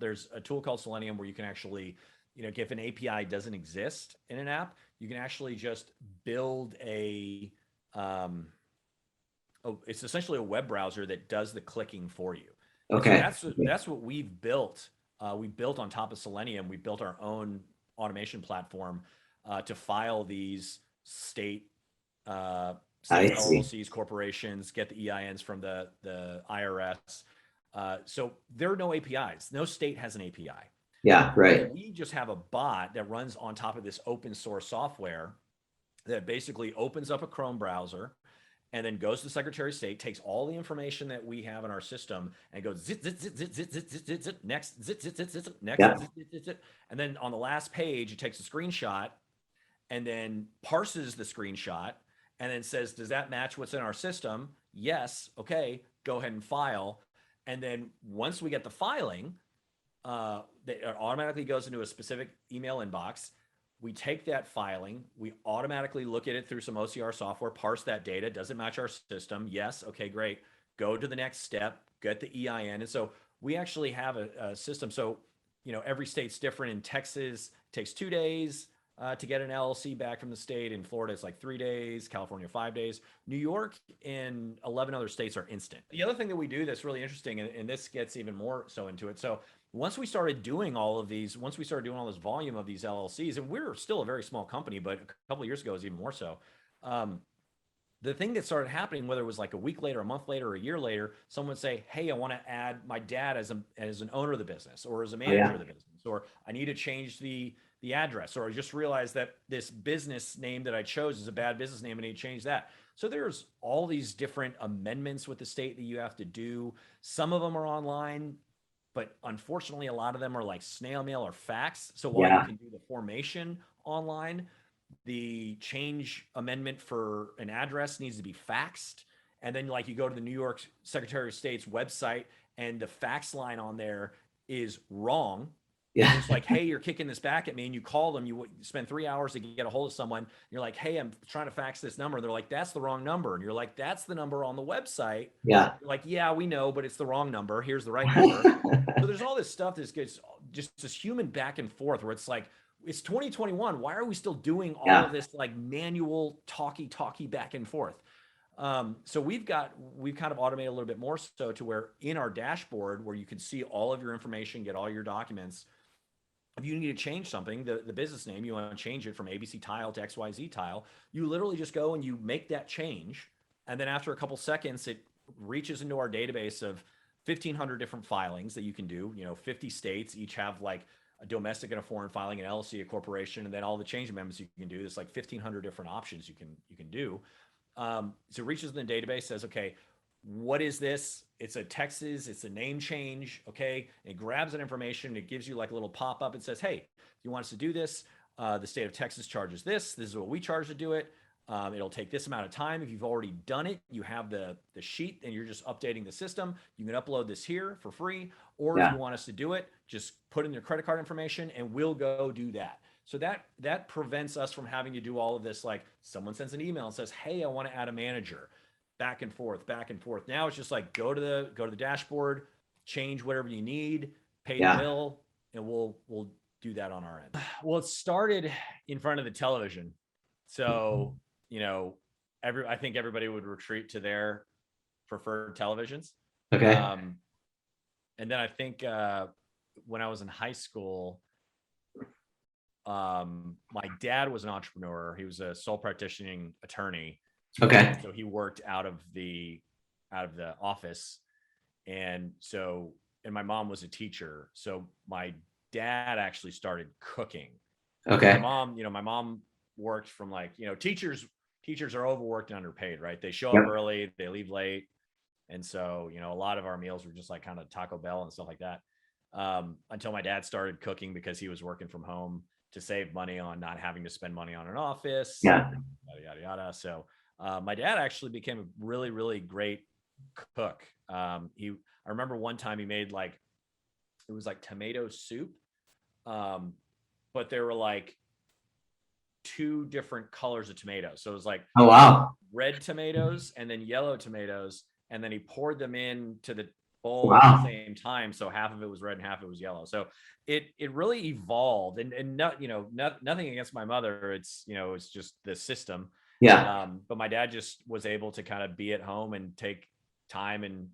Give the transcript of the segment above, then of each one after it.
there's a tool called Selenium where you can actually, if an API doesn't exist in an app, you can actually just build it's essentially a web browser that does the clicking for you. Okay. And so that's what we've built. We built on top of Selenium. We built our own automation platform to file these state I see. LLCs, corporations, get the EINs from the IRS. So there are no APIs. No state has an API. Yeah, right. We just have a bot that runs on top of this open source software that basically opens up a Chrome browser and then goes to the Secretary of State, takes all the information that we have in our system and goes zit, zit, zit, zit, zit, zit, zit, zit, zit, next, zit, zit, zit, zit, zit, next, Yeah. zit, zit, zit, zit. And then on the last page, it takes a screenshot and then parses the screenshot and then says, does that match what's in our system? Yes. Okay, go ahead and file. And then once we get the filing, it automatically goes into a specific email inbox. We take that filing, we automatically look at it through some OCR software, parse that data. Does it match our system? Yes. Okay, great. Go to the next step, get the EIN. And so we actually have a system. So, every state's different. In Texas, it takes 2 days to get an LLC back from the state. In Florida, it's like 3 days. California, 5 days. New York and 11 other states are instant. The other thing that we do that's really interesting, and this gets even more so into it. So once we started doing all this volume of these LLCs, and we're still a very small company, but a couple of years ago it was even more so. The thing that started happening, whether it was like a week later, a month later, or a year later, someone would say, hey, I want to add my dad as an owner of the business or as a manager of the business, or I need to change the address, or I just realized that this business name that I chose is a bad business name and I need to change that. So there's all these different amendments with the state that you have to do. Some of them are online, but unfortunately, a lot of them are like snail mail or fax. So while you can do the formation online, the change amendment for an address needs to be faxed. And then like you go to the New York Secretary of State's website and the fax line on there is wrong. Yeah. And it's like, hey, you're kicking this back at me. And you call them, you spend 3 hours to get a hold of someone. You're like, hey, I'm trying to fax this number. They're like, that's the wrong number. And you're like, that's the number on the website. Yeah. You're like, yeah, we know, but it's the wrong number. Here's the right number. So there's all this stuff that gets just this human back and forth where it's like, it's 2021. Why are we still doing all of this like manual talky back and forth? So we've kind of automated a little bit more so to where in our dashboard where you can see all of your information, get all your documents. If you need to change something, the business name, you want to change it from ABC Tile to XYZ Tile, you literally just go and you make that change. And then after a couple seconds, it reaches into our database of 1,500 different filings that you can do. 50 states each have like a domestic and a foreign filing, an LLC, a corporation, and then all the change amendments you can do. There's like 1,500 different options you can do. So it reaches in the database, says, okay, what is this? It's a Texas, it's a name change. Okay. It grabs that information. It gives you like a little pop-up and says, hey, if you want us to do this, the state of Texas charges this. This is what we charge to do it. It'll take this amount of time. If you've already done it, you have the sheet and you're just updating the system. You can upload this here for free. Or if you want us to do it, just put in your credit card information and we'll go do that. So that prevents us from having to do all of this. Like someone sends an email and says, hey, I want to add a manager. Back and forth. Now it's just like go to the dashboard, change whatever you need, pay the bill, and we'll do that on our end. Well, it started in front of the television. So, I think everybody would retreat to their preferred televisions. Okay. And then I think when I was in high school, my dad was an entrepreneur. He was a sole practicing attorney. Okay. So he worked out of the office. And my mom was a teacher. So my dad actually started cooking. Okay. My mom worked from like, teachers are overworked and underpaid, right? They show up early, they leave late. And so, a lot of our meals were just like kind of Taco Bell and stuff like that. Until my dad started cooking because he was working from home to save money on not having to spend money on an office. Yeah. Yada, yada. So my dad actually became a really, really great cook. I remember one time he made it was like tomato soup. But there were like 2 different colors of tomatoes. So it was like, oh wow, red tomatoes and then yellow tomatoes. And then he poured them into both at Wow. the same time. So half of it was red and half of it was yellow. So it really evolved, and not, nothing against my mother. It's, it's just the system. Yeah. But my dad just was able to kind of be at home and take time and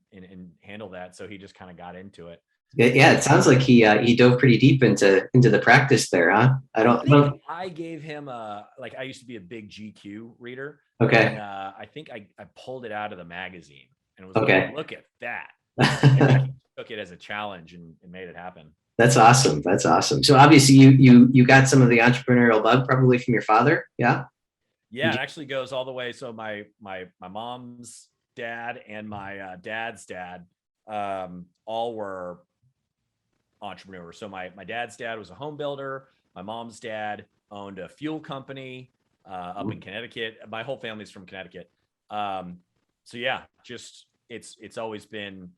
handle that. So he just kind of got into it. Yeah, it sounds like he dove pretty deep into the practice there, huh? I think I gave him I used to be a big GQ reader. Okay. And I think I pulled it out of the magazine and was Okay. like, look at that. I think he took it as a challenge and made it happen. That's awesome. That's awesome. So obviously you got some of the entrepreneurial bug probably from your father. Yeah. Yeah, it actually goes all the way. So my mom's dad and my dad's dad all were entrepreneurs. So my dad's dad was a home builder. My mom's dad owned a fuel company up in Connecticut. My whole family's from Connecticut. So yeah, just it's always been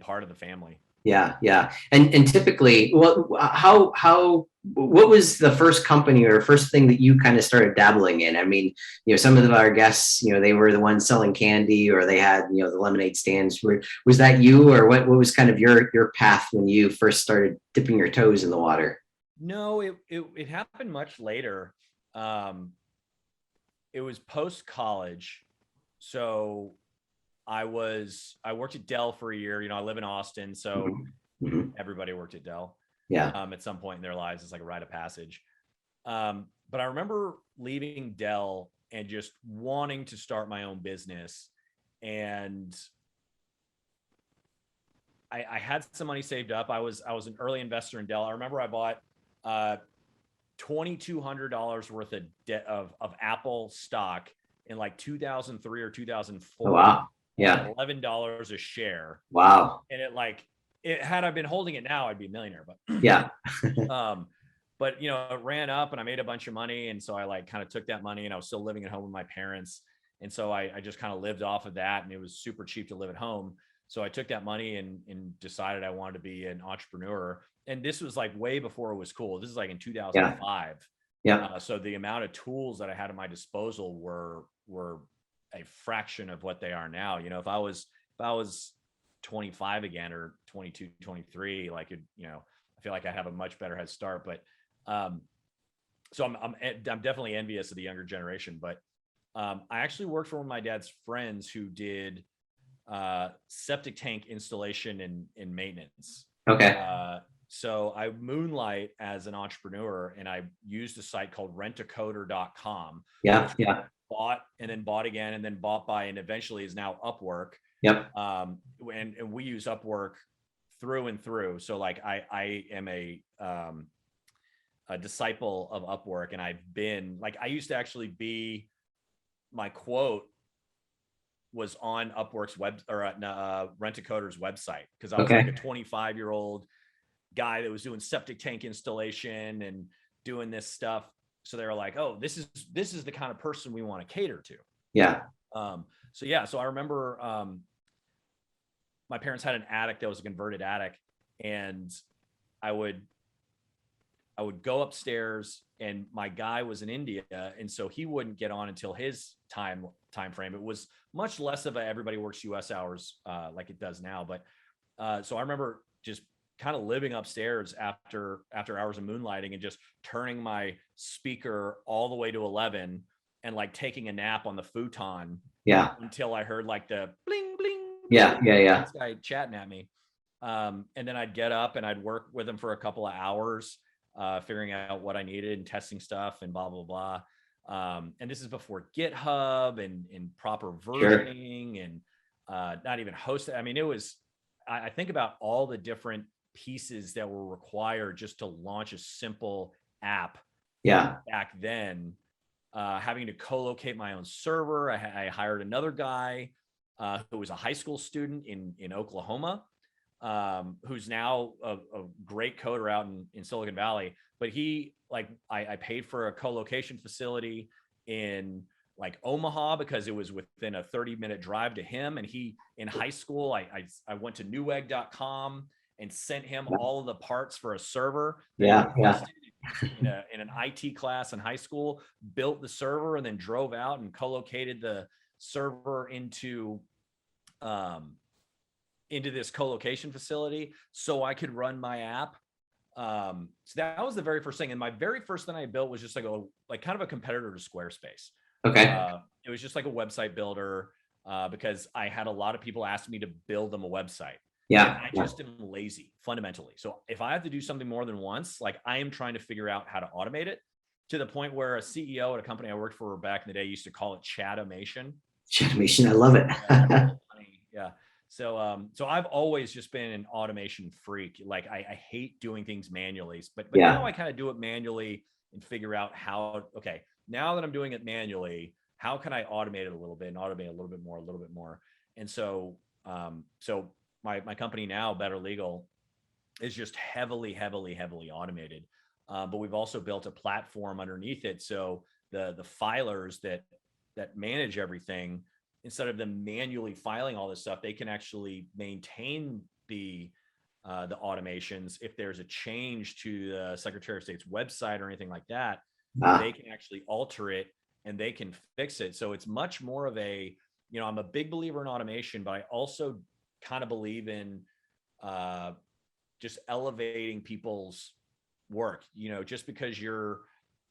part of the family. Yeah, yeah. And typically, what was the first company or first thing that you kind of started dabbling in? I mean, some of our guests, they were the ones selling candy, or they had, the lemonade stands. Was that you, or what was kind of your path when you first started dipping your toes in the water? No, it happened much later. It was post college. So I worked at Dell for a year. I live in Austin, so everybody worked at Dell. Yeah. At some point in their lives, it's like a rite of passage. But I remember leaving Dell and just wanting to start my own business. And I had some money saved up. I was an early investor in Dell. I remember I bought $2,200 worth of Apple stock in like 2003 or 2004. Oh, wow. Yeah. $11 a share. Wow. And it had I been holding it now, I'd be a millionaire. But yeah. But it ran up and I made a bunch of money. And so I kind of took that money, and I was still living at home with my parents. And so I just kind of lived off of that, and it was super cheap to live at home. So I took that money and decided I wanted to be an entrepreneur. And this was like way before it was cool. This is like in 2005. Yeah. So the amount of tools that I had at my disposal were a fraction of what they are now. If I was 25 again, or 22, 23, I feel like I have a much better head start. But so I'm definitely envious of the younger generation. But I actually worked for one of my dad's friends who did septic tank installation and maintenance. Okay. So I moonlight as an entrepreneur, and I used a site called rentacoder.com. Yeah. Yeah. Bought and then bought again, and then bought by, and eventually is now Upwork. Yep. And we use Upwork through and through. So I am a disciple of Upwork, and I've been I used to actually be, my quote was on Upwork's Rent-A-Coder's website, because I was like a 25-year-old guy that was doing septic tank installation and doing this stuff. So they were like, oh, this is the kind of person we want to cater to. Yeah. So I remember my parents had an attic that was a converted attic, and I would go upstairs, and my guy was in India, and so he wouldn't get on until his time frame. It was much less of a everybody works US hours like it does now. But so I remember just kind of living upstairs after hours of moonlighting, and just turning my speaker all the way to 11 and taking a nap on the futon. Yeah. Until I heard the bling, bling. Yeah. Yeah. Yeah. This guy chatting at me. And then I'd get up and I'd work with him for a couple of hours, figuring out what I needed and testing stuff and blah, blah, blah. And this is before GitHub and proper versioning. Sure. And not even hosted. I mean, it was, I think about all the different pieces that were required just to launch a simple app. Yeah. Back then, having to co-locate my own server. I hired another guy who was a high school student in Oklahoma, who's now a great coder out in Silicon Valley. But he, I paid for a co-location facility in Omaha, because it was within a 30-minute drive to him. And he, in high school, I went to newegg.com and sent him all of the parts for a server. Yeah. In an IT class in high school, built the server, and then drove out and co-located the server into into this co-location facility so I could run my app. So that was the very first thing. And my very first thing I built was just like kind of a competitor to Squarespace. Okay. It was just like a website builder, because I had a lot of people ask me to build them a website. Yeah. And I just am lazy fundamentally. So if I have to do something more than once, like I am trying to figure out how to automate it, to the point where a CEO at a company I worked for back in the day used to call it chatomation. Automation. I love it. Yeah. So I've always just been an automation freak. Like I hate doing things manually, but Yeah. now I kind of do it manually and figure out how, okay, now that I'm doing it manually, how can I automate it a little bit and automate a little bit more, a little bit more. And so my company now, BetterLegal, is just heavily, heavily, heavily automated. But we've also built a platform underneath it. So the filers that manage everything, instead of them manually filing all this stuff, they can actually maintain the automations. If there's a change to the Secretary of State's website or anything like that, they can actually alter it and they can fix it. So it's much more of a, I'm a big believer in automation, but I also kind of believe in just elevating people's work. Just because you're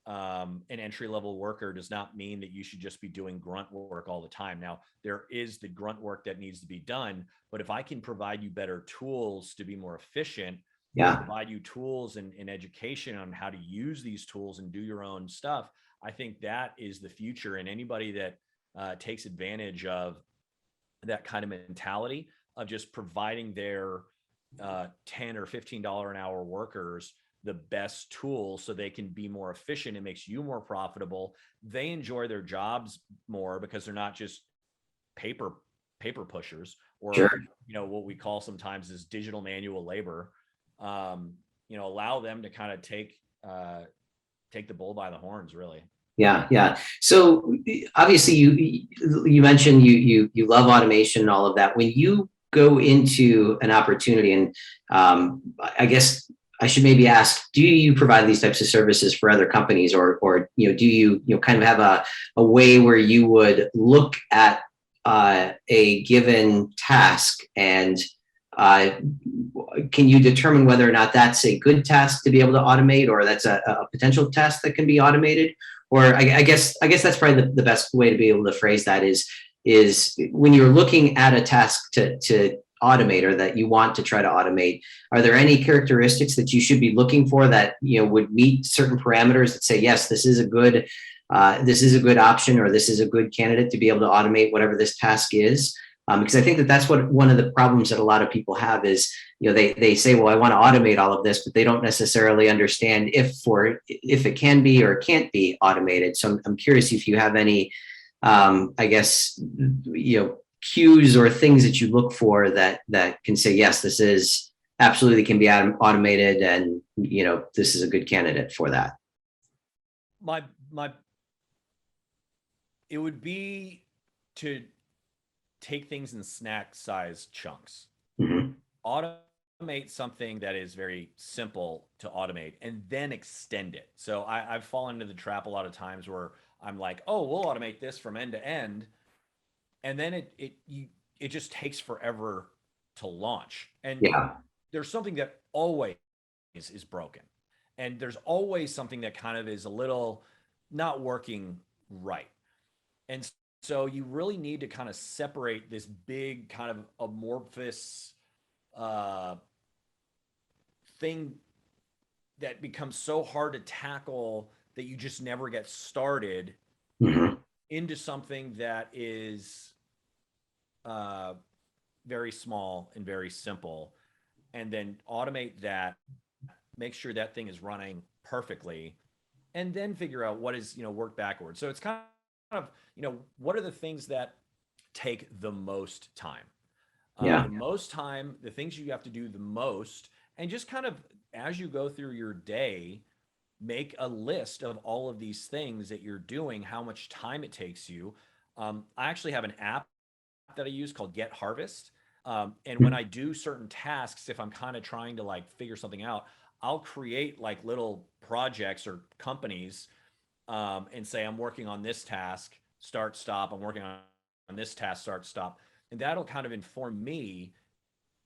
an entry level worker does not mean that you should just be doing grunt work all the time. Now, there is the grunt work that needs to be done, but if I can provide you better tools to be more efficient, provide you tools and education on how to use these tools and do your own stuff, I think that is the future. And anybody that takes advantage of that kind of mentality of just providing their $10 or $15 an hour workers the best tools so they can be more efficient, it makes you more profitable. They enjoy their jobs more because they're not just paper pushers, or what we call sometimes is digital manual labor. Allow them to kind of take the bull by the horns, really. Yeah. So obviously you mentioned you love automation and all of that. When you go into an opportunity, and I guess I should maybe ask, do you provide these types of services for other companies, or do you kind of have a way where you would look at a given task and can you determine whether or not that's a good task to be able to automate, or that's a potential task that can be automated? Or I guess that's probably the best way to be able to phrase that is when you're looking at a task to automate, or that you want to try to automate, are there any characteristics that you should be looking for that would meet certain parameters that say, yes, this is a good option, or this is a good candidate to be able to automate whatever this task is? Because I think that's what one of the problems that a lot of people have is, they say, well, I want to automate all of this, but they don't necessarily understand if it can be or can't be automated. So I'm curious if you have any, I guess, cues or things that you look for that can say, yes, this is absolutely can be automated, and this is a good candidate for that. It would be to take things in snack size chunks. Mm-hmm. Automate something that is very simple to automate and then extend it. So I've fallen into the trap a lot of times where I'm like, oh, we'll automate this from end to end. And then it just takes forever to launch. And there's something that always is broken. And there's always something that kind of is a little not working right. And so you really need to kind of separate this big kind of amorphous thing that becomes so hard to tackle that you just never get started, into something that is very small and very simple, and then automate that, make sure that thing is running perfectly, and then figure out what is, work backwards. So it's kind of, what are the things that take the most time? The most time, the things you have to do the most, and just kind of as you go through your day, make a list of all of these things that you're doing, how much time it takes you. I actually have an app that I use called Get Harvest. And when I do certain tasks, if I'm kind of trying to like figure something out, I'll create like little projects or companies, and say, I'm working on this task, start, stop. I'm working on this task, start, stop. And that'll kind of inform me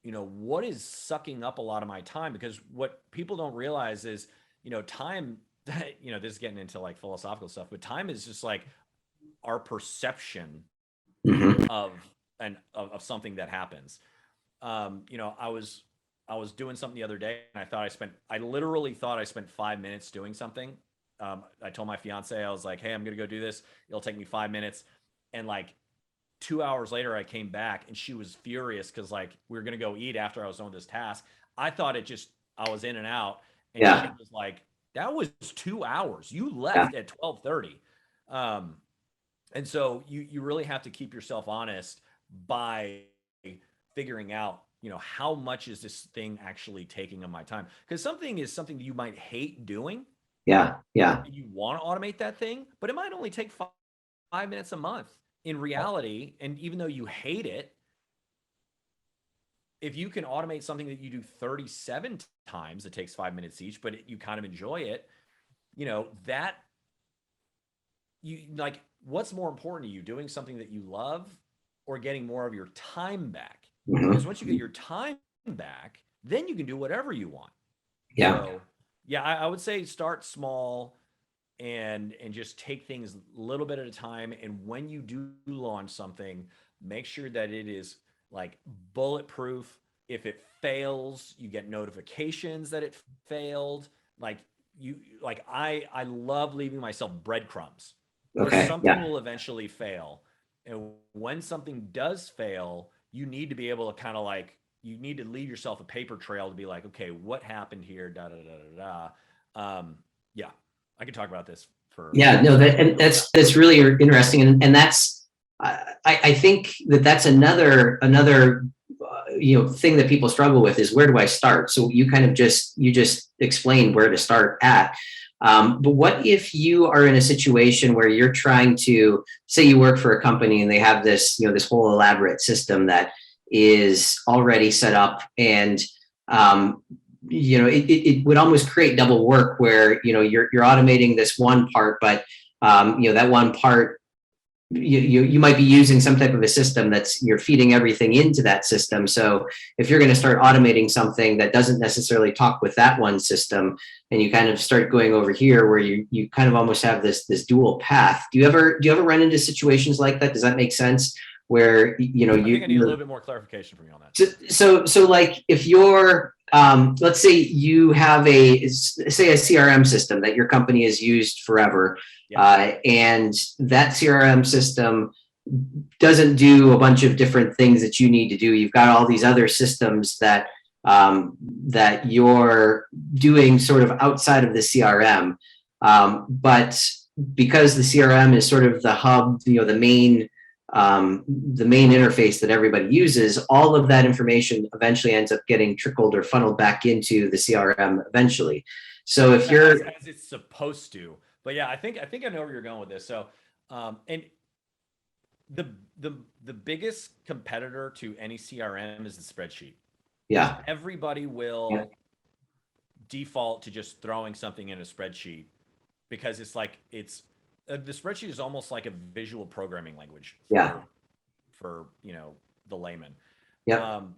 what is sucking up a lot of my time? Because what people don't realize is, time, this is getting into like philosophical stuff, but time is just like our perception Mm-hmm. of of something that happens. I was doing something the other day, and I literally thought I spent 5 minutes doing something. I told my fiance, I was like, "Hey, I'm gonna go do this. It'll take me 5 minutes." And like 2 hours later, I came back, and she was furious because like we were gonna go eat after I was done with this task. I thought I was in and out, and she Yeah. was like, "That was 2 hours. You Yeah. left at 12:30." Um, and so you really have to keep yourself honest by figuring out, how much is this thing actually taking of my time? Because something is something that you might hate doing, Yeah. Yeah. and you want to automate that thing, but it might only take 5 minutes a month in reality. And even though you hate it, if you can automate something that you do 37 times, it takes 5 minutes each, but you kind of enjoy it, that you like, what's more important to you, doing something that you love or getting more of your time back? Because once you get Mm-hmm. your time back, then you can do whatever you want. Yeah. So yeah, I would say start small and just take things a little bit at a time. And when you do launch something, make sure that it is like bulletproof. If it fails, you get notifications that it failed. Like I love leaving myself breadcrumbs because Okay. something Yeah. will eventually fail. And when something does fail, you need to be able to kind of like, you need to leave yourself a paper trail to be like, okay, what happened here? Da da da da da. Yeah, I could talk about this for Yeah, no, hours. that and that's really interesting, and that's I think that's another thing that people struggle with is where do I start? So you kind of just explained where to start at. But what if you are in a situation where you're trying to say you work for a company and they have this this whole elaborate system that is already set up and um, it would almost create double work where you're automating this one part, but that one part you might be using some type of a system that's you're feeding everything into that system. So if you're going to start automating something that doesn't necessarily talk with that one system, and you kind of start going over here where you kind of almost have this dual path. Do you ever run into situations like that? Does that make sense? Where I think I need a little bit more clarification from you on that. so like if you're let's say you have a CRM system that your company has used forever, Yep. and that CRM system doesn't do a bunch of different things that you need to do. You've got all these other systems that you're doing sort of outside of the CRM, but because the CRM is sort of the hub, the main interface that everybody uses, all of that information eventually ends up getting trickled or funneled back into the CRM eventually. So if you're, As it's supposed to. But yeah, I think I know where you're going with this. So, and the the biggest competitor to any CRM is the spreadsheet, because yeah, everybody yeah, will default to just throwing something in a spreadsheet because the spreadsheet is almost like a visual programming language yeah, for the layman. yeah, Um,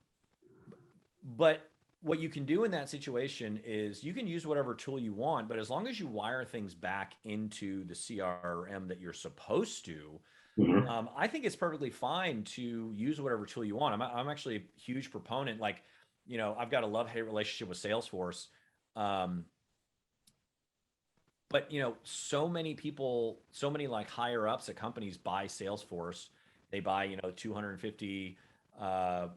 but what you can do in that situation is you can use whatever tool you want, but as long as you wire things back into the CRM that you're supposed to, mhm, I think it's perfectly fine to use whatever tool you want. I'm actually a huge proponent. Like, I've got a love-hate relationship with Salesforce. Um, but so many people, so many like higher ups at companies buy Salesforce. They buy 250 uh,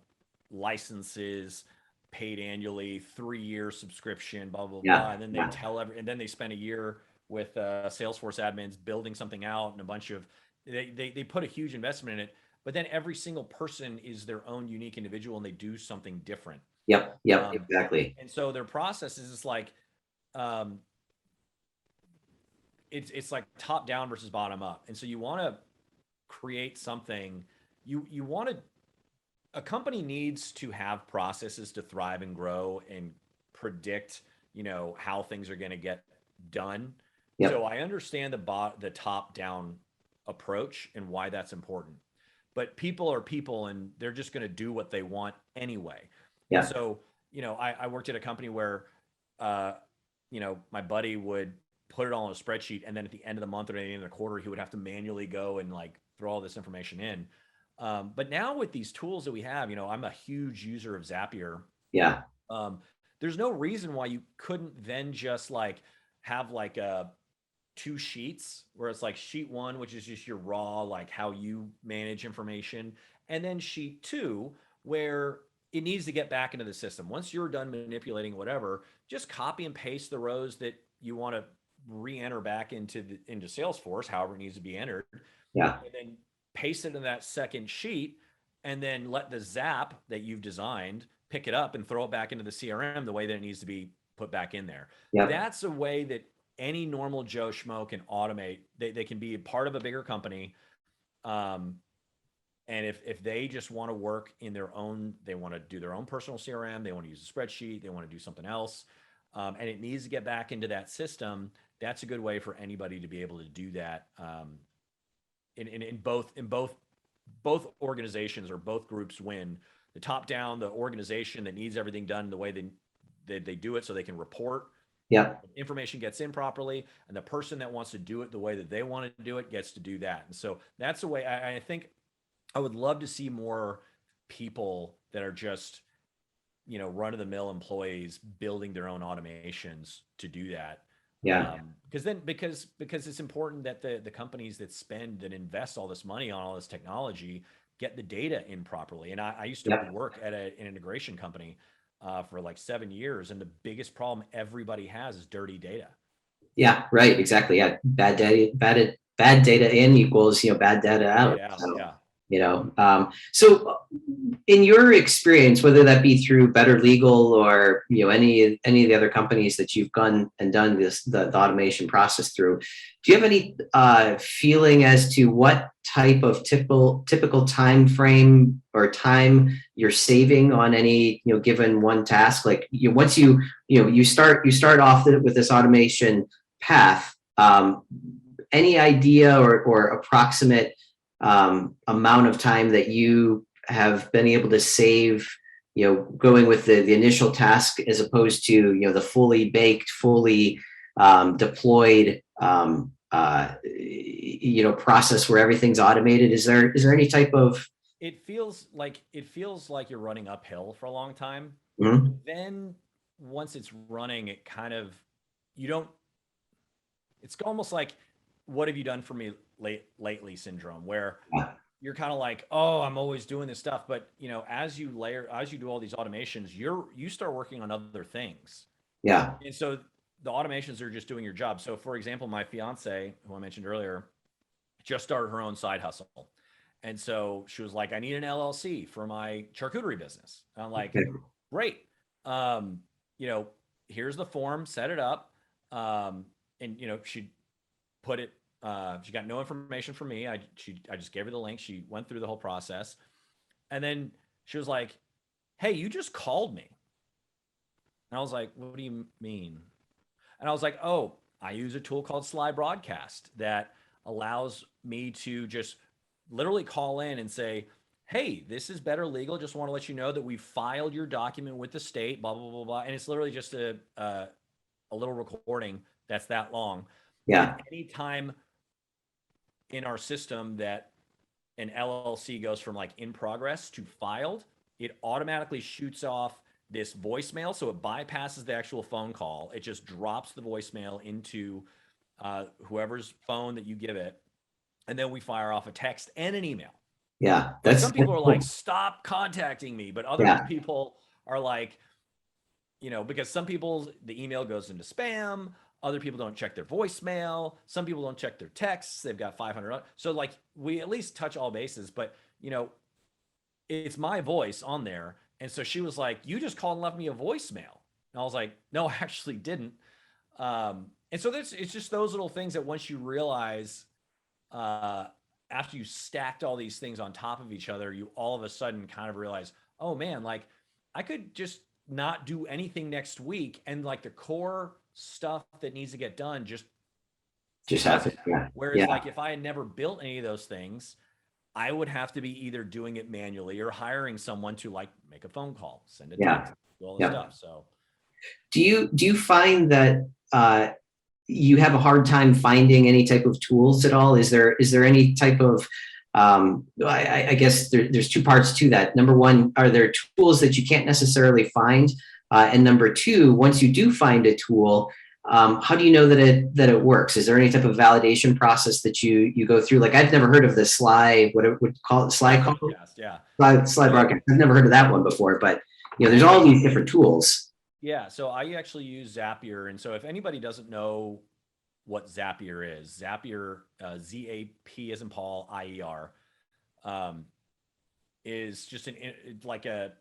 licenses paid annually, 3-year subscription, blah blah yeah, blah, and then they yeah, tell and then they spend a year with Salesforce admins building something out and a bunch of they put a huge investment in it, but then every single person is their own unique individual and they do something different. yep, yep, Um, exactly. and so their process is just like um, it's like top down versus bottom up. And so you want to create something. You want to A company needs to have processes to thrive and grow and predict, how things are going to get done. So Yep, I understand the top down approach and why that's important. But people are people and they're just going to do what they want anyway. And Yeah. so, I worked at a company where, uh, my buddy would put it all in a spreadsheet, and then at the end of the month or at the end of the quarter, he would have to manually go and like throw all this information in. But now with these tools that we have, I'm a huge user of Zapier. Yeah. Um, there's no reason why you couldn't then just like have like two sheets where it's like sheet one, which is just your raw, like how you manage information, and then sheet two, where it needs to get back into the system. Once you're done manipulating whatever, just copy and paste the rows that you want to re-enter back into Salesforce, however it needs to be entered, Yeah. and then paste it in that second sheet, and then let the Zap that you've designed pick it up and throw it back into the CRM the way that it needs to be put back in there. Yeah. That's a way that any normal Joe Schmo can automate. They can be a part of a bigger company. Um, and if they just want to work in their own, they want to do their own personal CRM, they want to use a spreadsheet, they want to do something else, and it needs to get back into that system. That's a good way for anybody to be able to do that. In both organizations or both groups win. The top down, the organization that needs everything done the way they do it, so they can report. Yeah. Information gets in properly, and the person that wants to do it the way that they want to do it gets to do that. And so that's the way I think I would love to see more people that are just, run of the mill employees building their own automations to do that. Yeah. Because it's important that the companies that spend and invest all this money on all this technology get the data in properly. And I used to Yeah. work at an integration company for like 7 years, and the biggest problem everybody has is dirty data. Yeah. Right. Exactly. Yeah. Bad data in equals, bad data out. Data out, So, yeah. So in your experience, whether that be through BetterLegal or any of the other companies that you've gone and done the automation process through, do you have any feeling as to what type of typical time frame or time you're saving on any given one task? Like once you start off with this automation path, any idea or approximate amount of time that you have been able to save, going with the initial task as opposed to, the fully baked, fully deployed, process where everything's automated? Is there any type of? It feels like you're running uphill for a long time. Mhm. Then once it's running, it kind of you don't. It's almost like, what have you done for me lately syndrome, where you're kind of like, oh, I'm always doing this stuff, but as you do all these automations, you start working on other things, Yeah. and so the automations are just doing your job. So, for example, my fiance, who I mentioned earlier, just started her own side hustle, and so she was like, I need an LLC for my charcuterie business. And I'm like, Okay. great. Um, you know, Here's the form, set it up. And she put it, she got no information from me. I just gave her the link. She went through the whole process. And then she was like, hey, you just called me. And I was like, what do you mean? And I was like, oh, I use a tool called Sly Broadcast that allows me to just literally call in and say, hey, this is BetterLegal. Just want to let you know that we filed your document with the state, blah, blah, blah, blah. And it's literally just a little recording that's that long. Yeah. And anytime in our system that an LLC goes from like in progress to filed, it automatically shoots off this voicemail. So it bypasses the actual phone call. It just drops the voicemail into whoever's phone that you give it. And then we fire off a text and an email. Yeah. So That's some people are like, stop contacting me. But other yeah. people are like, because some people, the email goes into spam. Other people don't check their voicemail. Some people don't check their texts. They've got 500. So like we at least touch all bases, but it's my voice on there. And so she was like, you just called and left me a voicemail. And I was like, no, I actually didn't. And so it's just those little things that once you realize, after you stacked all these things on top of each other, you all of a sudden kind of realize, oh man, like I could just not do anything next week. And like the core stuff that needs to get done just does happen. it. Yeah. Whereas Yeah. like if I had never built any of those things, I would have to be either doing it manually or hiring someone to like make a phone call, send a Yeah. text, do all the Yeah. stuff. So Do you find that you have a hard time finding any type of tools at all? Is there any type of I guess there's two parts to that. Number one, are there tools that you can't necessarily find? And number two, once you do find a tool, how do you know that it works? Is there any type of validation process that you go through? Like I've never heard of the Sly, what it would call it, Sly call? broadcast, yeah. Sly broadcast. I've never heard of that one before, but there's all these different tools. Yeah, so I actually use Zapier, and so if anybody doesn't know what Zapier is, Zapier, ZAP as in Paul, IER, um, is just like a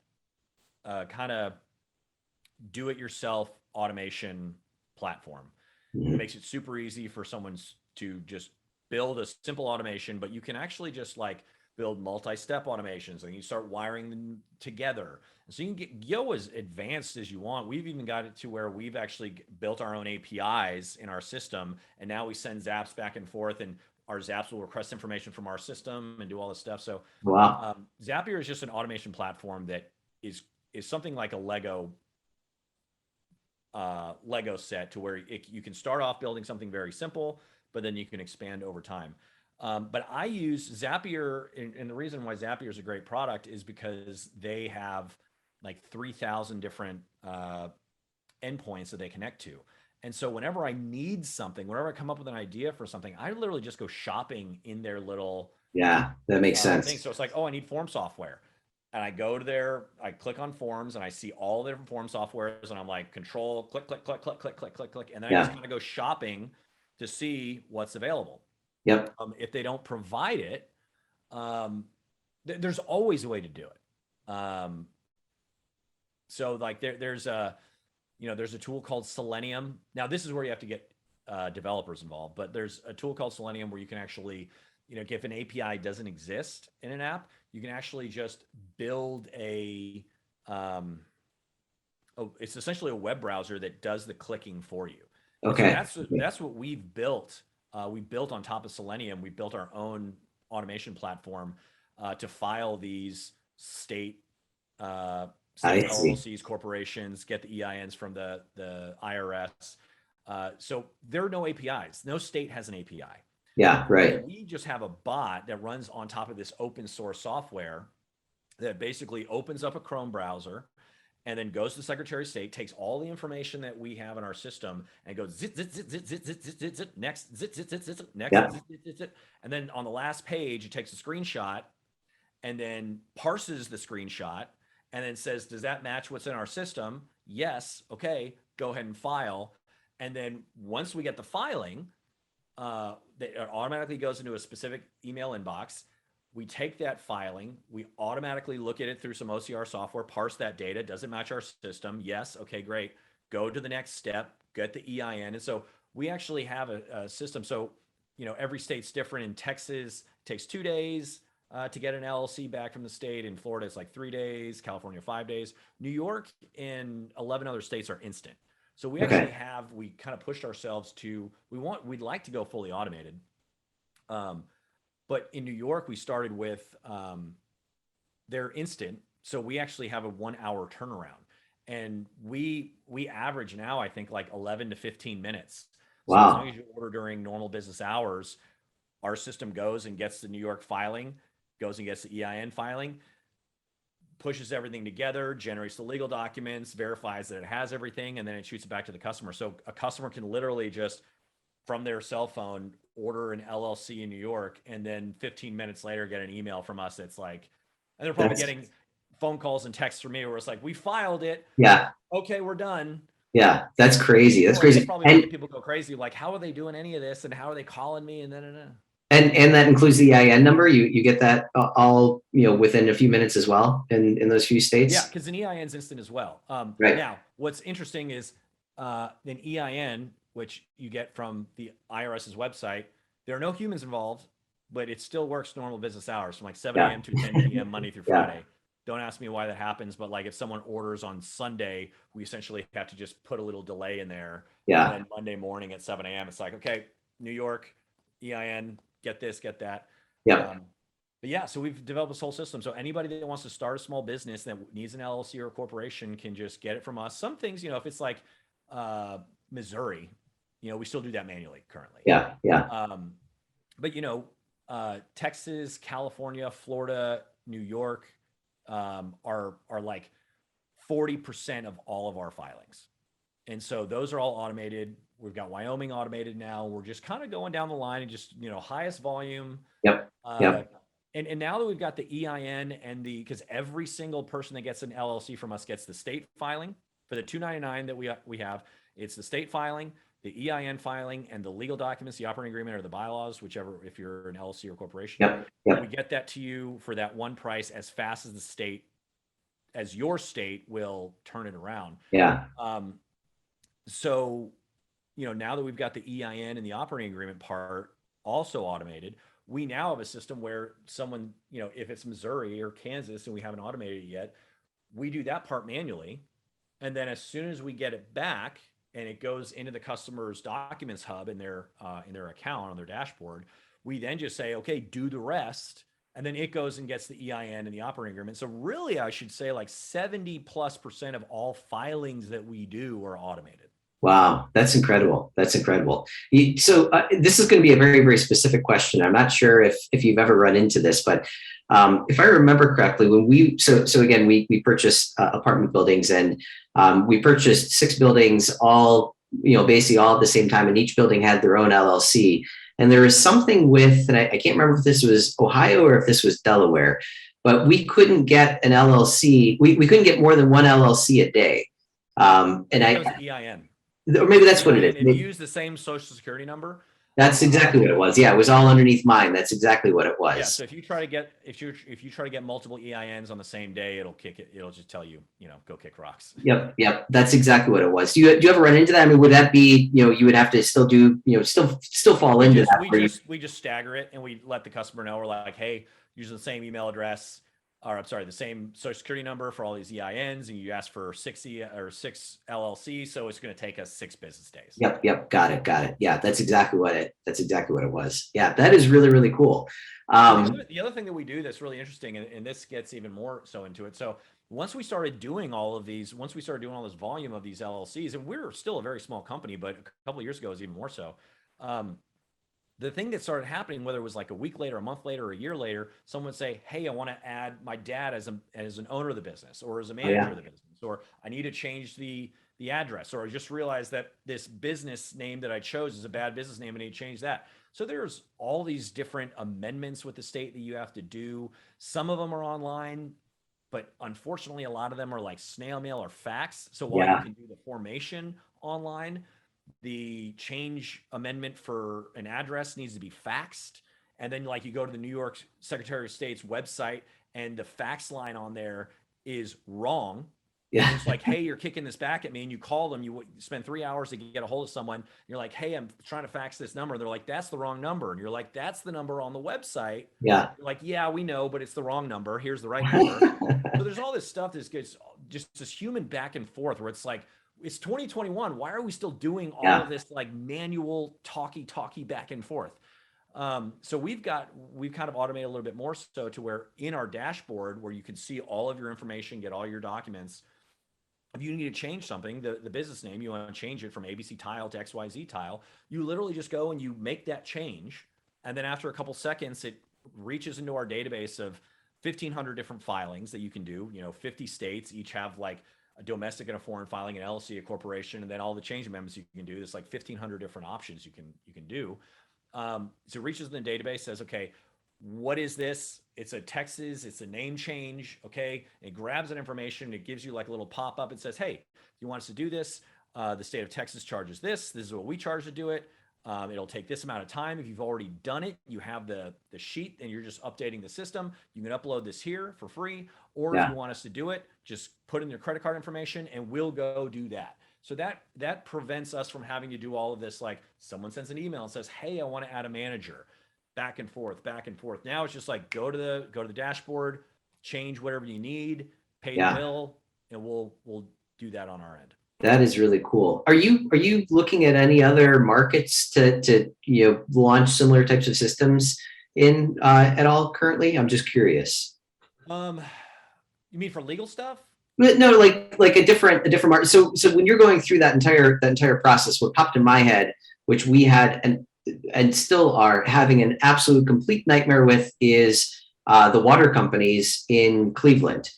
kind of do-it-yourself automation platform. It makes it super easy for someone to just build a simple automation, but you can actually just like build multi-step automations and you start wiring them together. And so you can go as advanced as you want. We've even got it to where we've actually built our own APIs in our system, and now we send zaps back and forth, and our zaps will request information from our system and do all this stuff. So Wow. Zapier is just an automation platform that is something like a Lego set, to where you can start off building something very simple, but then you can expand over time. But I use Zapier, and the reason why Zapier is a great product is because they have like 3,000 different endpoints that they connect to. And so whenever I need something, whenever I come up with an idea for something, I literally just go shopping in their little Yeah, that makes thing. sense. So it's like, oh, I need form software. And I go to there, I click on forms, and I see all the different form softwares, and I'm like, control, click, click, click, click, click, click, click, click. And then I just Yeah. kind of go shopping to see what's available. Yep. If they don't provide it, um, there's always a way to do it. So like there's a tool called Selenium. Now this is where you have to get developers involved, but there's a tool called Selenium where you can actually, if an API doesn't exist in an app, you can actually just build it's essentially a web browser that does the clicking for you. And so Okay. that's what we've built. We built on top of Selenium. We built our own automation platform to file these state I see. LLCs, corporations, get the EINs from the IRS. So there are no APIs. No state has an API. Yeah, right. We just have a bot that runs on top of this open source software that basically opens up a Chrome browser and then goes to the Secretary of State, takes all the information that we have in our system and goes zit, zit, zit, zit, zit, zit, zit, zit, zit, next, zit, zit, zit, zit, zit, next, Yeah. zit, zit, zit, zit. And then on the last page, it takes a screenshot and then parses the screenshot and then says, does that match what's in our system? Yes. Okay, go ahead and file. And then once we get the filing, it automatically goes into a specific email inbox. We take that filing, we automatically look at it through some OCR software, parse that data. Does it match our system? Yes. Okay, great. Go to the next step, get the EIN. And so we actually have a system. So, every state's different. In Texas, it takes 2 days to get an LLC back from the state. In Florida, it's like 3 days. California, 5 days. New York and 11 other states are instant. So we actually we kind of pushed ourselves to, we'd like to go fully automated. But in New York, we started with they're instant. So we actually have a 1 hour turnaround. And we average now, I think, like 11 to 15 minutes. So as long as you order during normal business hours, our system goes and gets the New York filing, goes and gets the EIN filing, pushes everything together, generates the legal documents, verifies that it has everything, and then it shoots it back to the customer. So a customer can literally just, from their cell phone, order an LLC in New York, and then 15 minutes later get an email from us that's like, and they're probably getting phone calls and texts from me where it's like, we filed it. Yeah. Okay, we're done. Yeah, that's crazy. That's crazy. It's probably making people go crazy. Like, how are they doing any of this? And how are they calling me? And then. And that includes the EIN number. You get that all within a few minutes as well in those few states. Yeah, because an EIN is instant as well. Right. Now, what's interesting is an EIN, which you get from the IRS's website, there are no humans involved, but it still works normal business hours from like 7 a.m. to 10 p.m. Monday through Friday. Don't ask me why that happens, but like if someone orders on Sunday, we essentially have to just put a little delay in there. Yeah. And then Monday morning at 7 a.m., it's like, okay, New York, EIN, get this, get that. Yeah. But yeah, so we've developed this whole system. So anybody that wants to start a small business that needs an LLC or a corporation can just get it from us. Some things, if it's like uh, Missouri, we still do that manually currently. Yeah. Yeah. Um, but Texas, California, Florida, New York are like 40% of all of our filings. And so those are all automated. We've got Wyoming automated now. We're just kind of going down the line and just, highest volume. Yep. Uh, Yep. and now that we've got the EIN and because every single person that gets an LLC from us gets the state filing for the 299 that we have, it's the state filing, the EIN filing, and the legal documents, the operating agreement or the bylaws, whichever, if you're an LLC or corporation. Yep. Yep. We get that to you for that one price as fast as your state will turn it around. Yeah. So, now that we've got the EIN and the operating agreement part also automated, we now have a system where someone, if it's Missouri or Kansas and we haven't automated it yet, we do that part manually. And then as soon as we get it back and it goes into the customer's documents hub in their account on their dashboard, we then just say, okay, do the rest. And then it goes and gets the EIN and the operating agreement. So really, I should say like 70+% of all filings that we do are automated. Wow, that's incredible. That's incredible. So this is going to be a very, very specific question. I'm not sure if you've ever run into this, but if I remember correctly, when so again, we purchased apartment buildings, and we purchased 6 buildings, all basically all at the same time, and each building had their own LLC. And there was something with, and I can't remember if this was Ohio or if this was Delaware, but we couldn't get an LLC. We couldn't get more than one LLC a day. And that was the EIN. Or maybe that's what it is. And you use the same social security number. That's exactly what it was. Yeah, it was all underneath mine. That's exactly what it was. Yeah. So if you try to get multiple EINs on the same day, it'll kick it. It'll just tell you, go kick rocks. Yep. Yep. That's exactly what it was. Do you ever run into that? I mean, would that be, you would have to still do, still fall into that? We just stagger it, and we let the customer know. We're like, hey, using the same email address, or I'm sorry, the same social security number for all these EINs, and you ask for 6 LLCs, so it's going to take us 6 business days. Yep. Yep. Got it. Yeah, that's exactly what it was. Yeah, that is really, really cool. The other thing that we do that's really interesting, and this gets even more so into it. So once we started doing all this volume of these LLCs, and we're still a very small company, but a couple of years ago it was even more so. The thing that started happening, whether it was like a week later, a month later, or a year later, someone would say, hey, I want to add my dad as an owner of the business, or as a manager of the business, or I need to change the address, or I just realized that this business name that I chose is a bad business name, and I need to change that. So there's all these different amendments with the state that you have to do. Some of them are online, but unfortunately, a lot of them are like snail mail or fax. So while you can do the formation online, the change amendment for an address needs to be faxed. And then like you go to the New York Secretary of State's website and the fax line on there is wrong. Yeah. It's like, hey, you're kicking this back at me, and you call them, you spend 3 hours to get a hold of someone. You're like, hey, I'm trying to fax this number. They're like, that's the wrong number. And you're like, that's the number on the website. Yeah. You're like, yeah, we know, but it's the wrong number. Here's the right number. So there's all this stuff that gets just this human back and forth where it's like, it's 2021. Why are we still doing all of this like manual talky back and forth? So we've kind of automated a little bit more so to where in our dashboard where you can see all of your information, get all your documents. If you need to change something, the business name, you want to change it from ABC Tile to XYZ Tile, you literally just go and you make that change. And then after a couple seconds, it reaches into our database of 1,500 different filings that you can do. 50 states each have like a domestic and a foreign filing, an LLC, a corporation, and then all the change amendments you can do. There's like 1,500 different options you can do. So it reaches in the database, says, okay, what is this? It's a Texas, it's a name change. Okay. It grabs that information. It gives you like a little pop-up. It says, hey, if you want us to do this, the state of Texas charges this. This is what we charge to do it. It'll take this amount of time. If you've already done it, you have the sheet and you're just updating the system. You can upload this here for free. Or if you want us to do it, just put in your credit card information and we'll go do that. So that prevents us from having to do all of this. Like someone sends an email and says, hey, I want to add a manager, back and forth. Now it's just like, go to the dashboard, change whatever you need, pay the bill, and we'll do that on our end. That is really cool. Are you looking at any other markets to launch similar types of systems? in at all currently? I'm just curious. Um, you mean for legal stuff? But no, like a different market. So when you're going through that entire process, what popped in my head, which we had and still are having an absolute complete nightmare with, is the water companies in Cleveland.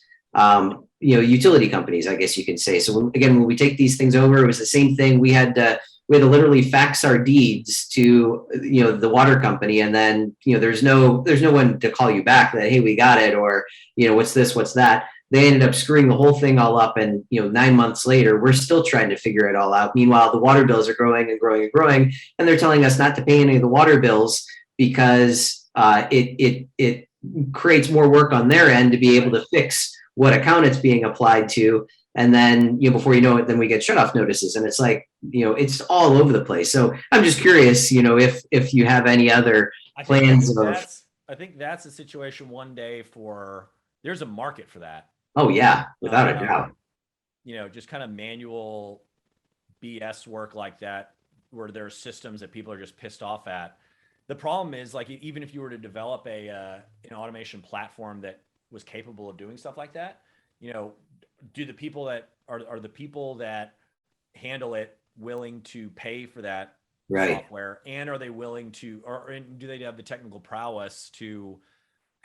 Utility companies, I guess you can say. So when we take these things over, it was the same thing. We had to literally fax our deeds to the water company, and then there's no one to call you back that, hey, we got it, or what's this, what's that. They ended up screwing the whole thing all up, and 9 months later, we're still trying to figure it all out. Meanwhile, the water bills are growing and growing and growing, and they're telling us not to pay any of the water bills because it creates more work on their end to be able to fix what account it's being applied to. And then before you know it, then we get shut off notices, and it's like it's all over the place. So I'm just curious, if you have any other plans of. I think that's a situation one day there's a market for that. Oh yeah, without a doubt. Just kind of manual BS work like that, where there are systems that people are just pissed off at. The problem is, like, even if you were to develop an automation platform that was capable of doing stuff like that, do the people that are the people that handle it willing to pay for that Right. software, and are they willing to, or do they have the technical prowess to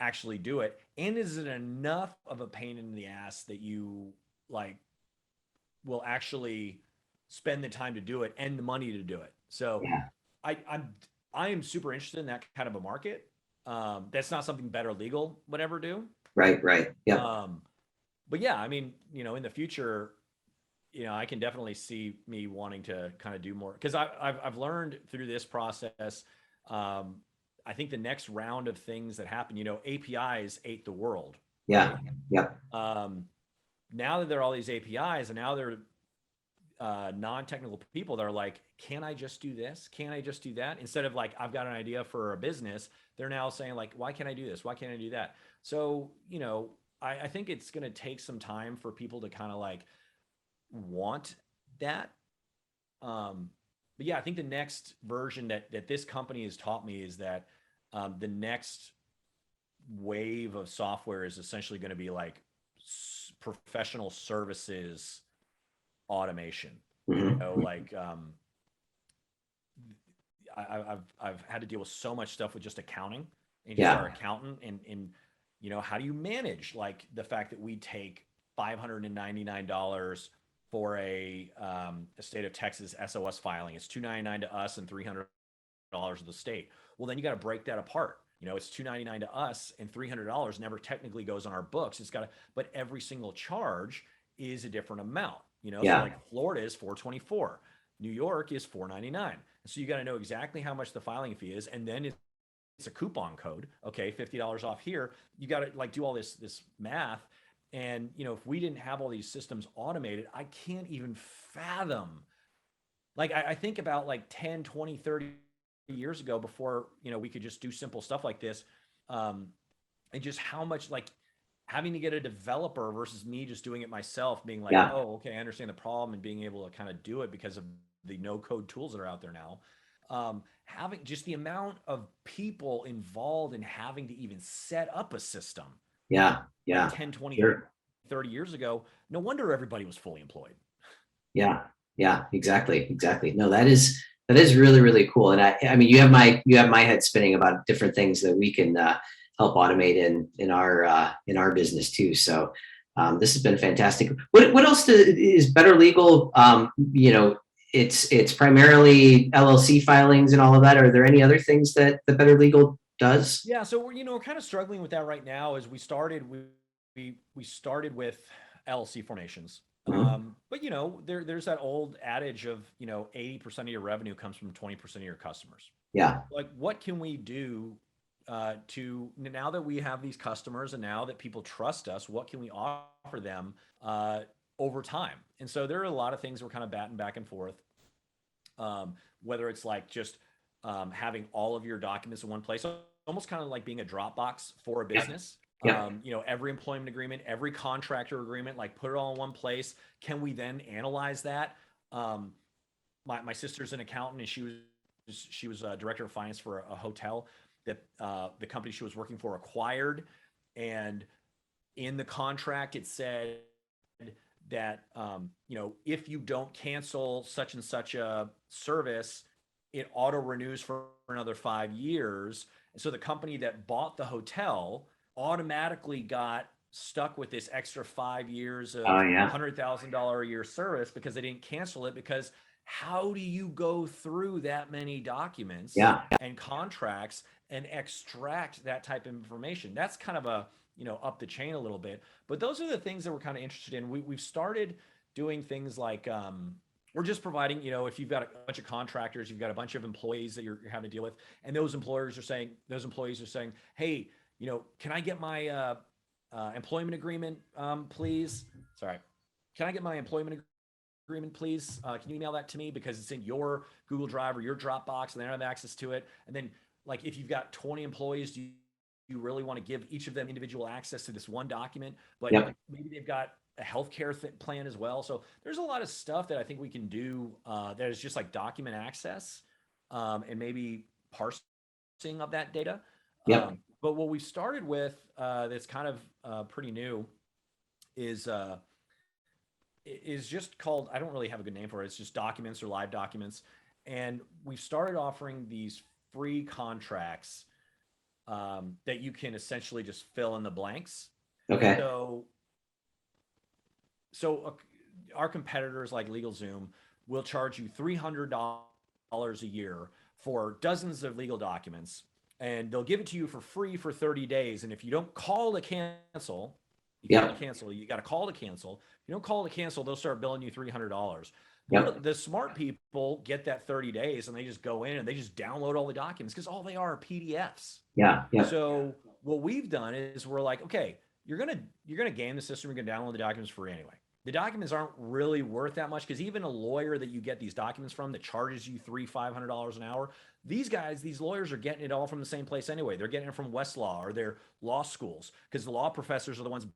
actually do it? And is it enough of a pain in the ass that you like will actually spend the time to do it and the money to do it? So Yeah. I am super interested in that kind of a market. That's not something BetterLegal would ever do. Right. Yeah. But yeah, I mean, in the future, I can definitely see me wanting to kind of do more, because I've learned through this process. I think the next round of things that happen, APIs ate the world. Yeah. Right? Yeah. Now that there are all these APIs, and now they're non-technical people that are like, can I just do this? Can I just do that? Instead of like, I've got an idea for a business, they're now saying like, why can't I do this? Why can't I do that? So, I think it's going to take some time for people to kind of like want that. But yeah, I think the next version that this company has taught me is that the next wave of software is essentially going to be like professional services automation. Mm-hmm. Like I've had to deal with so much stuff with just accounting and just our accountant, and how do you manage like the fact that we take $599 for a state of Texas SOS filing? It's $299 to us and $300 to the state. Well, then you got to break that apart. It's $299 to us and $300 never technically goes on our books. But every single charge is a different amount. So like Florida is $424, New York is $499. So you got to know exactly how much the filing fee is, and then it's a coupon code. Okay, $50 off here. You got to like do all this math. And if we didn't have all these systems automated, I can't even fathom. Like I think about like 10, 20, 30 years ago, before we could just do simple stuff like this, and just how much like having to get a developer versus me just doing it myself, being like, oh, okay, I understand the problem, and being able to kind of do it because of the no code tools that are out there now. Having just the amount of people involved in having to even set up a system. Yeah. Like 10, 20, sure. 30 years ago, no wonder everybody was fully employed. Yeah. Exactly. No, that is really, really cool. And I mean, you have my head spinning about different things that we can help automate in our business too. So this has been fantastic. What else is BetterLegal? It's primarily LLC filings and all of that. Are there any other things that the BetterLegal does? Yeah, so we're kind of struggling with that right now. As we started with LLC formations. Mm-hmm. But there's that old adage of 80% of your revenue comes from 20% of your customers. Yeah. Like, what can we do to, now that we have these customers and now that people trust us, what can we offer them over time? And so there are a lot of things we're kind of batting back and forth. Whether it's like just having all of your documents in one place, almost kind of like being a Dropbox for a business. Yeah. Every employment agreement, every contractor agreement, like put it all in one place. Can we then analyze that? My sister's an accountant, and she was director of finance for a hotel. that the company she was working for acquired. And in the contract, it said that, if you don't cancel such and such a service, it auto renews for another 5 years. And so the company that bought the hotel automatically got stuck with this extra 5 years of Oh yeah. $100,000 a year service because they didn't cancel it. Because how do you go through that many documents Yeah. and contracts and extract that type of information? That's kind of a, up the chain a little bit. But those are the things that we're kind of interested in. We've started doing things like, we're just providing, if you've got a bunch of contractors, you've got a bunch of employees that you're having to deal with, and those employees are saying, hey, can I get my employment agreement, please? Sorry. Can I get my employment agreement, please? Can you email that to me because it's in your Google Drive or your Dropbox and they don't have access to it? And then, like, if you've got 20 employees, do you really want to give each of them individual access to this one document? But Yep. maybe they've got a healthcare plan as well. So there's a lot of stuff that I think we can do that is just like document access, and maybe parsing of that data. Yep. But what we started with, that's kind of pretty new, is just called, I don't really have a good name for it. It's just documents or live documents. And we've started offering these free contracts that you can essentially just fill in the blanks. Okay. So our competitors like LegalZoom will charge you $300 a year for dozens of legal documents, and they'll give it to you for free for 30 days. And if you don't call to cancel, you got to call to cancel. If you don't call to cancel, they'll start billing you $300. Yep. The smart people get that 30 days and they just go in and they just download all the documents because all they are PDFs. Yeah. Yeah. So what we've done is we're like, okay, you're gonna game the system. You're gonna download the documents free anyway. The documents aren't really worth that much because even a lawyer that you get these documents from that charges you $500 an hour, these lawyers are getting it all from the same place anyway. They're getting it from Westlaw or their law schools because the law professors are the ones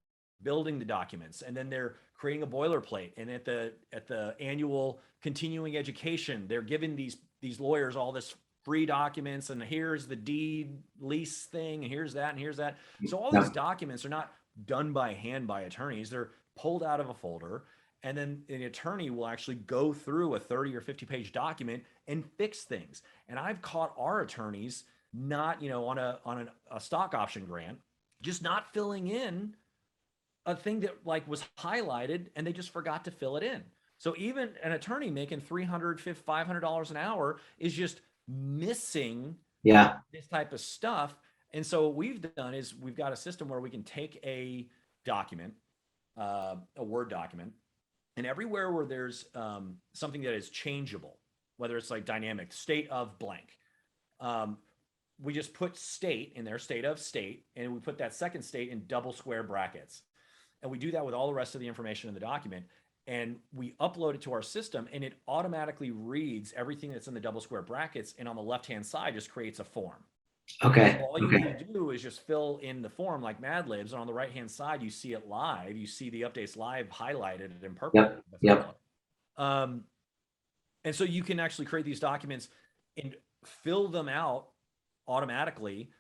building the documents, and then they're creating a boilerplate. And at the annual continuing education, they're giving these lawyers all this free documents, and here's the deed lease thing, and here's that, and here's that. So all these documents are not done by hand by attorneys. They're pulled out of a folder, and then an attorney will actually go through a 30 or 50-page document and fix things. And I've caught our attorneys not, on a stock option grant, just not filling in a thing that like was highlighted and they just forgot to fill it in. So even an attorney making $300, $500 an hour is just missing this type of stuff. And so what we've done is we've got a system where we can take a document, a Word document, and everywhere where there's something that is changeable, whether it's like dynamic state of blank, we just put state in there, state of state, and we put that second state in double square brackets. And we do that with all the rest of the information in the document. And we upload it to our system, and it automatically reads everything that's in the double square brackets. And on the left-hand side, just creates a form. Okay. So all you need to do is just fill in the form like Mad Libs. And on the right-hand side, you see it live. You see the updates live highlighted in purple. Yep. And so you can actually create these documents and fill them out automatically,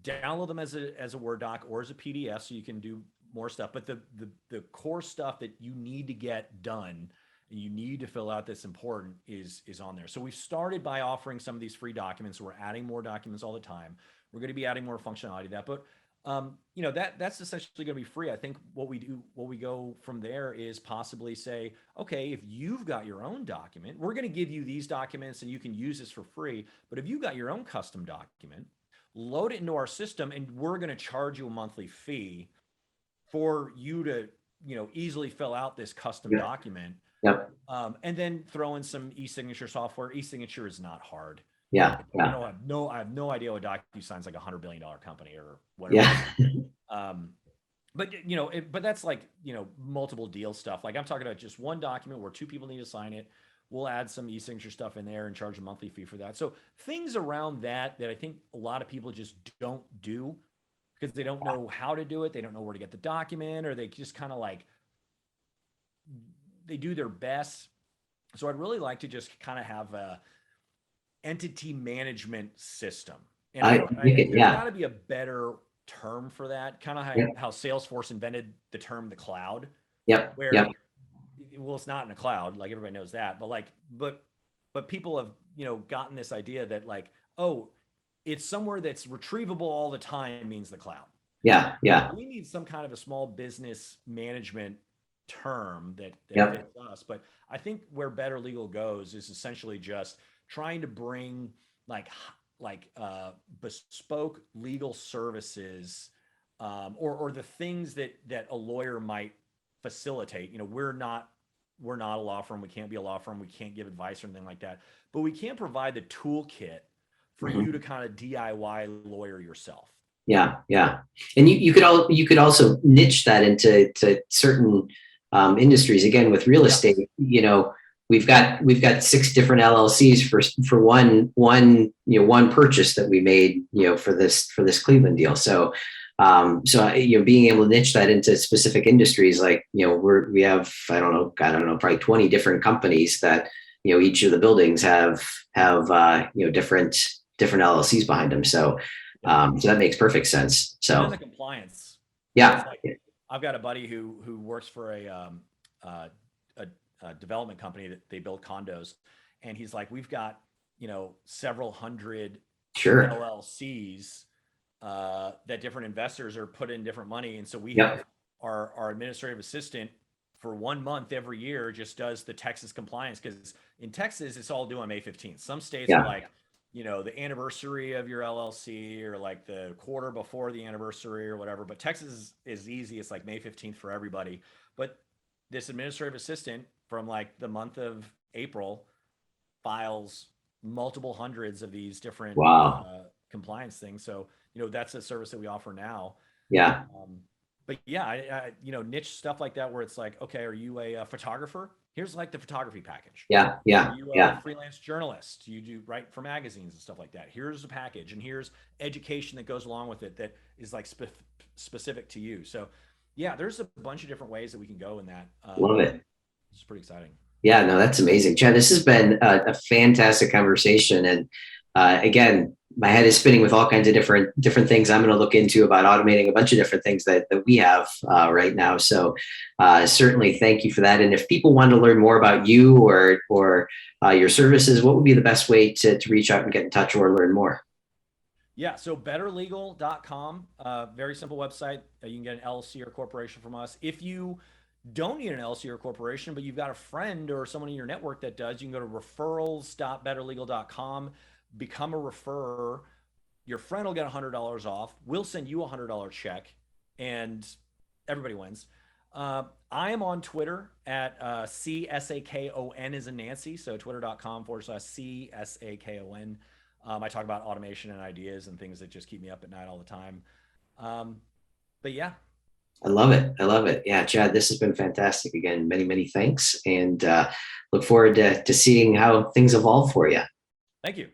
download them as a Word doc or as a PDF so you can do more stuff. But the core stuff that you need to get done and you need to fill out that's important is on there. So we've started by offering some of these free documents. We're adding more documents all the time. We're going to be adding more functionality to that. But that's essentially going to be free. I think what we go from there is possibly say, okay, if you've got your own document, we're going to give you these documents and you can use this for free. But if you've got your own custom document, load it into our system and we're going to charge you a monthly fee for you to, easily fill out this custom document. Yep. And then throw in some e-signature software. E-signature is not hard. Yeah. I have no idea what DocuSign's like $100 billion company or whatever. Yeah. But that's like, multiple deal stuff. Like I'm talking about just one document where two people need to sign it. We'll add some e-signature stuff in there and charge a monthly fee for that. So things around that I think a lot of people just don't do because they don't know how to do it. They don't know where to get the document, or they just kind of like, they do their best. So I'd really like to just kind of have a entity management system And I don't, think it, there's yeah, got to be a better term for that. Kind of yep, how Salesforce invented the term the cloud, yep, where, yep, well, it's not in a cloud, like everybody knows that, but but people have, gotten this idea that like, oh, it's somewhere that's retrievable all the time means the cloud. yeah, yeah, We need some kind of a small business management term that yep, fits us. But I think where Better Legal goes is essentially just trying to bring like bespoke legal services, or the things that a lawyer might facilitate. We're not a law firm. We can't be a law firm. We can't give advice or anything like that. But we can provide the toolkit for you mhm, to kind of DIY lawyer yourself. yeah, yeah. And you could also niche that into certain industries. Again, with real Yes. estate, we've got 6 different LLCs for one purchase that we made, for this Cleveland deal. So being able to niche that into specific industries, like, we have, I don't know, probably 20 different companies that, each of the buildings have different LLCs behind them. Yep. So that makes perfect sense. And then So the compliance. It's yeah, like I've got a buddy who works for uh, a, a development company that they build condos, and he's like, we've got several hundred sure. LLCs that different investors are put in different money, and so we have Yep. our administrative assistant for 1 month every year just does the Texas compliance, because in Texas it's all due on May 15th. Some states are Yeah. like, the anniversary of your LLC, or like the quarter before the anniversary or whatever. But Texas is easy. It's like May 15th for everybody. But this administrative assistant from like the month of April files multiple hundreds of these different Wow. compliance things. So, that's a service that we offer now. Yeah. But yeah, niche stuff like that where it's like, okay, are you a photographer? Here's like the photography package. Yeah. Are Yeah. you a Yeah. freelance journalist? You do write for magazines and stuff like that. Here's a package, and here's education that goes along with it that is like specific to you. So, yeah, there's a bunch of different ways that we can go in that. Love it. It's pretty exciting. Yeah, no, that's amazing. Chad, this has been a fantastic conversation. And again, my head is spinning with all kinds of different things I'm going to look into about automating a bunch of different things that we have right now. So certainly thank you for that. And if people want to learn more about you or your services, what would be the best way to reach out and get in touch or learn more? Yeah, so betterlegal.com, very simple website. You can get an LLC or corporation from us. If you don't need an LLC or corporation, but you've got a friend or someone in your network that does, you can go to referrals.betterlegal.com, become a referrer. Your friend will get $100 off. We'll send you a $100 check, and everybody wins. I am on Twitter at CSAKON as in Nancy. So twitter.com/CSAKON. I talk about automation and ideas and things that just keep me up at night all the time. But yeah, I love it. I love it. Yeah, Chad, this has been fantastic. Again, many, many thanks. And look forward to seeing how things evolve for you. thank you.